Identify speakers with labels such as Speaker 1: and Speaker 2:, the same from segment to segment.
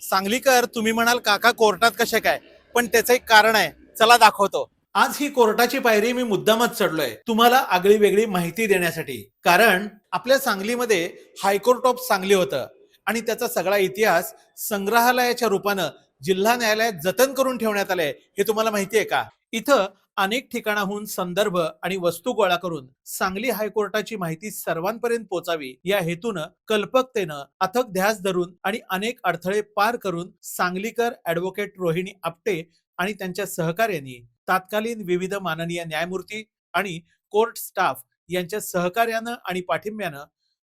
Speaker 1: सांगलीकर तुम्ही म्हणाल काका कोर्टात कसे काय, पण त्याचं एक कारण आहे, चला दाखवतो. आज ही कोर्टाची पायरी मी मुद्दामच चढलोय तुम्हाला आगळी वेगळी माहिती देण्यासाठी. कारण आपल्या सांगलीमध्ये हायकोर्ट ऑफ सांगली होतं आणि त्याचा सगळा इतिहास संग्रहालयाच्या रूपानं जिल्हा न्यायालयात जतन करून ठेवण्यात आलंय. हे तुम्हाला माहितीये का? इथं अनेक ठिकाणाहून संदर्भ आणि वस्तू गोळा करून सांगली हायकोर्टाची माहिती सर्वांपर्यंत पोचावी या हेतूनं कल्पकतेनं अथक ध्यास धरून आणि अनेक अडथळे पार करून सांगलीकर ऍडव्होकेट रोहिणी आपटे आणि त्यांच्या सहकार्यांनी तात्कालीन विविध माननीय न्यायमूर्ती आणि कोर्ट स्टाफ यांच्या सहकार्यानं आणि पाठिंब्यानं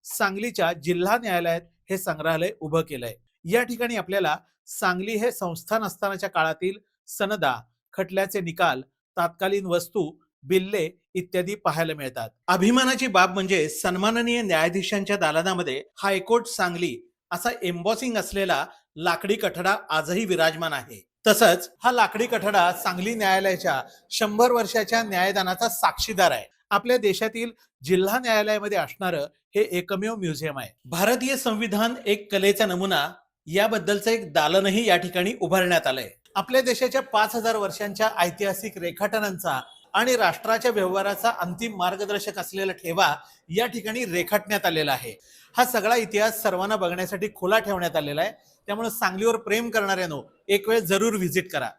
Speaker 1: सांगलीच्या जिल्हा न्यायालयात हे संग्रहालय उभं केलंय. या ठिकाणी आपल्याला सांगली हे संस्थान असतानाच्या काळातील सनदा, खटल्याचे निकाल, तात्कालीन वस्तू, बिल्ले इत्यादी पाहायला मिळतात. अभिमानाची बाब म्हणजे सन्माननीय न्यायाधीशांच्या दालनामध्ये हायकोर्ट सांगली असा एम्बॉसिंग असलेला लाकडी कठडा आजही विराजमान आहे. तसंच हा लाकडी कठडा सांगली न्यायालयाच्या 100 वर्षाच्या न्यायदानाचा साक्षीदार आहे. आपल्या देशातील जिल्हा न्यायालयामध्ये असणारं हे एकमेव म्युझियम आहे. भारतीय संविधान एक कलेचा नमुना याबद्दलचं एक दालनही या ठिकाणी उभारण्यात आलंय. आपल्या देशाच्या 5000 वर्षांच्या ऐतिहासिक रेखाटनांचा आणि राष्ट्राच्या व्यवहाराचा अंतिम मार्गदर्शक असलेला ठेवा या ठिकाणी रेखाटण्यात आलेला आहे. हा सगळा इतिहास सर्वांना बघण्यासाठी खुला ठेवण्यात आलेला आहे. त्यामुळे सांगलीवर प्रेम करणाऱ्यांनो एक वेळ जरूर व्हिजिट करा.